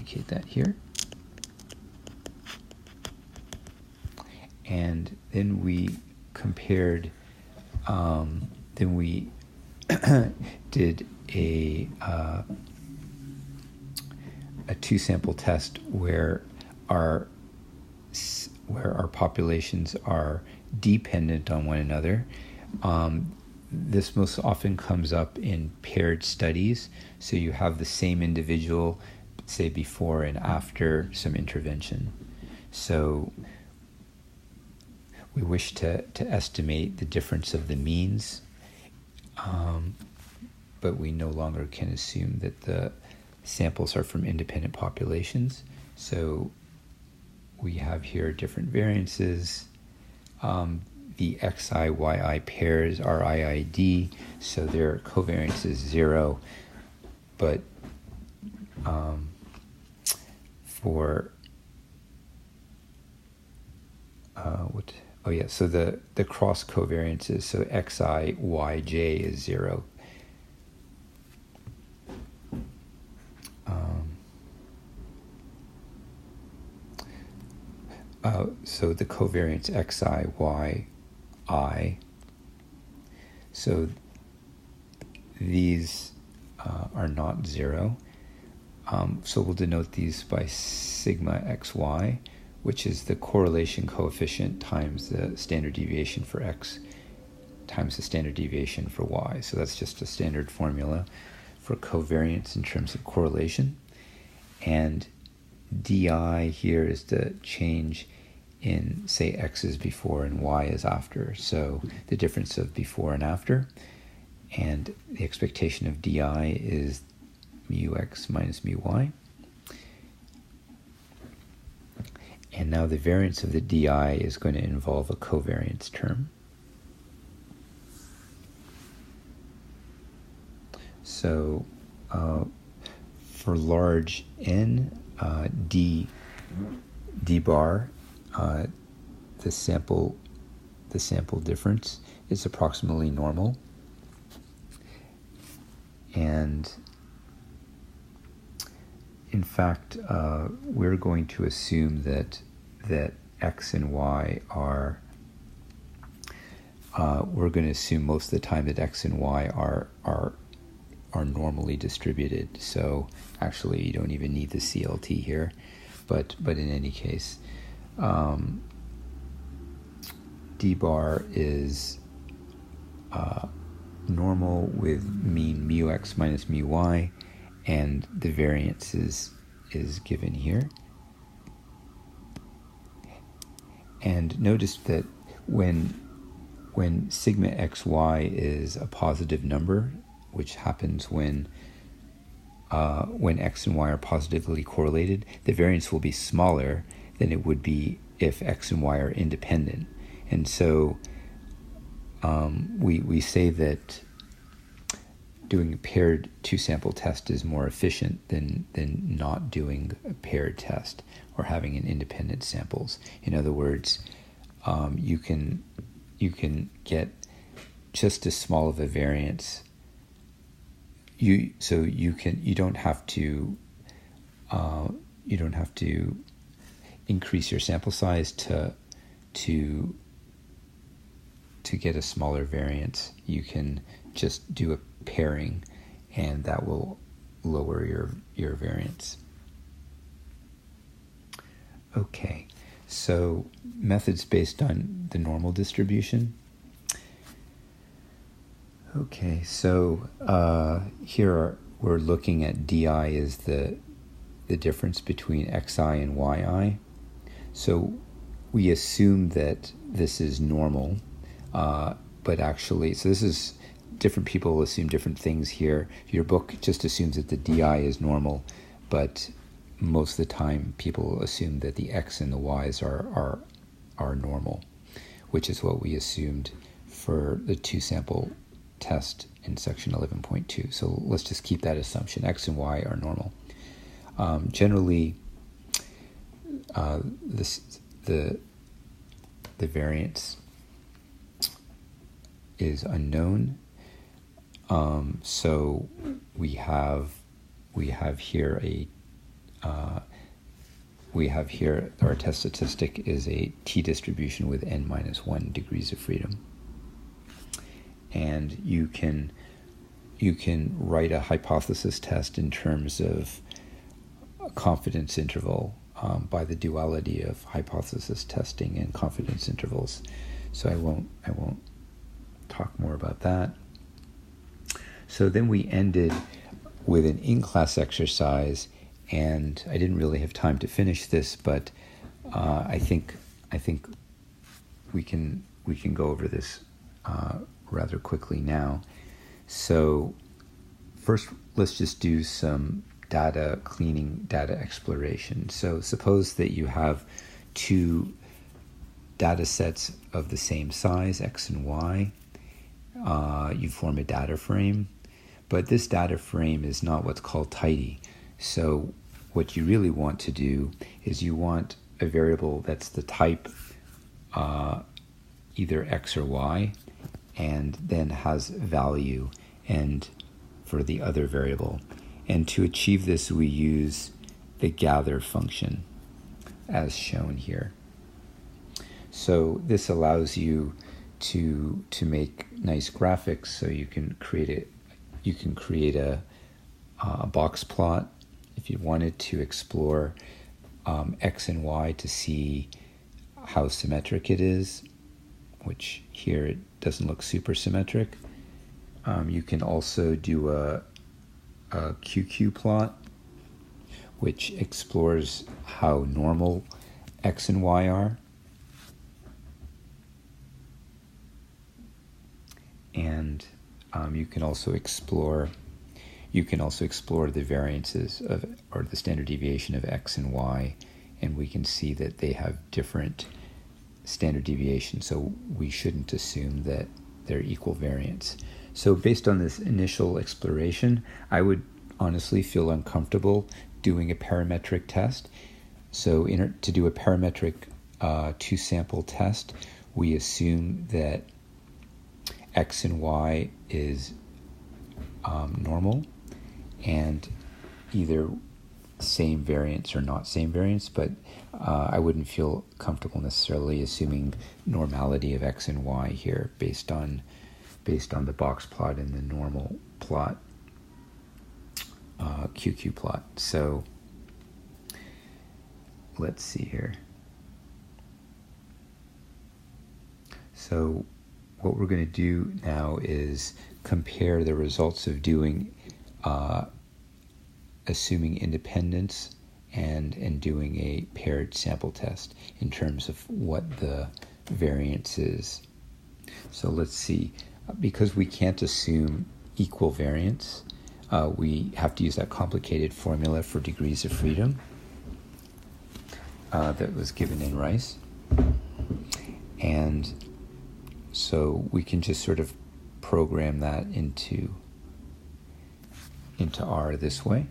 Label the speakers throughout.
Speaker 1: indicate that here. And then we compared, then we did a two-sample test where our populations are dependent on one another. This most often comes up in paired studies. So you have the same individual, say before and after some intervention. So we wish to estimate the difference of the means, but we no longer can assume that the samples are from independent populations. So we have here different variances. The XI-YI pairs are IID, so their covariance is 0. But so the cross covariances, so XI-YJ is 0. So the covariance XI-YI, so these are not 0. So we'll denote these by sigma xy, which is the correlation coefficient times the standard deviation for x times the standard deviation for y. So that's just a standard formula for covariance in terms of correlation. And di here is the change in, say, x is before and y is after. So the difference of before and after. And the expectation of di is mu x minus mu y. And now the variance of the di is going to involve a covariance term. So for large n, d bar, the sample difference is approximately normal. And in fact, we're going to assume that x and y are, we're going to assume most of the time that x and y are normally distributed. So actually, you don't even need the CLT here, but in any case, d bar is normal with mean mu x minus mu y, and the variance is given here. And notice that when sigma xy is a positive number, which happens when x and y are positively correlated, the variance will be smaller than it would be if x and y are independent. And so we say that doing a paired two-sample test is more efficient than not doing a paired test or having an independent samples. In other words, you can get just as small of a variance. You don't have to increase your sample size to get a smaller variance. You can just do a pairing, and that will lower your variance. Okay, so methods based on the normal distribution. Okay, so here we're looking at di as the difference between xi and yi. So we assume that this is normal, but actually, so this is, different people assume different things here. Your book just assumes that the di is normal, but most of the time people assume that the x and the y's are normal, which is what we assumed for the two-sample test in section 11.2. So let's just keep that assumption. X and y are normal. Generally, the variance is unknown. So we have here a we have here, our test statistic is a t-distribution with n-1 degrees of freedom. And you can write a hypothesis test in terms of a confidence interval by the duality of hypothesis testing and confidence intervals. So I won't talk more about that. So then we ended with an in-class exercise, and I didn't really have time to finish this, but I think we can go over this rather quickly now. So first, let's just do some data cleaning, data exploration. So suppose that you have two data sets of the same size, X and Y. You form a data frame, but this data frame is not what's called tidy. So what you really want to do is you want a variable that's the type either X or Y, and then has value and for the other variable. And to achieve this, we use the gather function as shown here. So this allows you to make nice graphics. So you can create a box plot if you wanted to explore X and Y to see how symmetric it is, which here it doesn't look super symmetric. You can also do a QQ plot, which explores how normal X and Y are. And you can also explore the variances of, or the standard deviation of X and Y, and we can see that they have different standard deviations, so we shouldn't assume that they're equal variance. So based on this initial exploration, I would honestly feel uncomfortable doing a parametric test. So to do a parametric two-sample test, we assume that X and Y is normal and either same variance or not same variance, but I wouldn't feel comfortable necessarily assuming normality of X and Y here based on the box plot and the normal plot, QQ plot. So let's see here. So what we're going to do now is compare the results of doing assuming independence and doing a paired sample test in terms of what the variance is. So let's see. Because we can't assume equal variance, we have to use that complicated formula for degrees of freedom that was given in Rice. And so we can just sort of program that into R this way.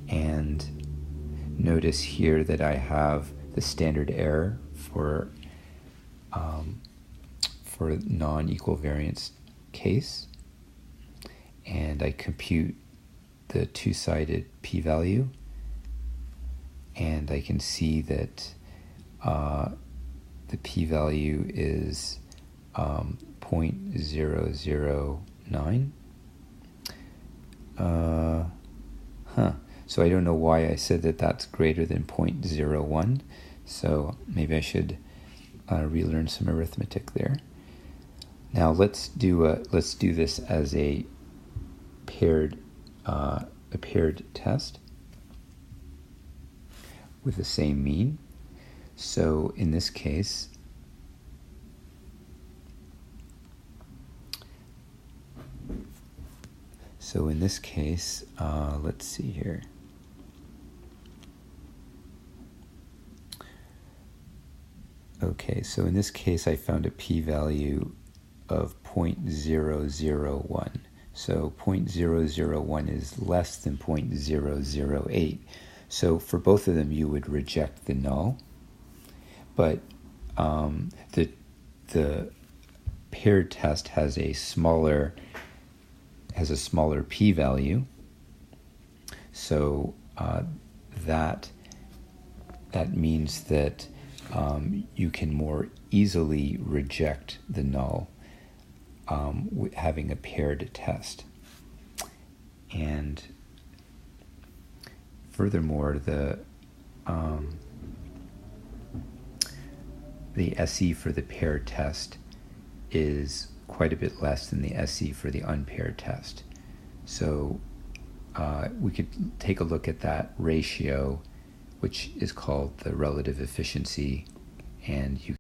Speaker 1: And notice here that I have the standard error for non-equal variance case, and I compute the two-sided p-value, and I can see that the p-value is 0.009. So I don't know why I said that that's greater than 0.01, so maybe I should relearn some arithmetic there. Now let's do this as a paired test with the same mean. So in this case, let's see here. Okay, so in this case I found a p-value of 0.001. So 0.001 is less than 0.008. So for both of them you would reject the null. But the paired test has a smaller p-value. So that that means that you can more easily reject the null having a paired test. And furthermore, the SE for the paired test is quite a bit less than the SE for the unpaired test. So we could take a look at that ratio, which is called the relative efficiency, and you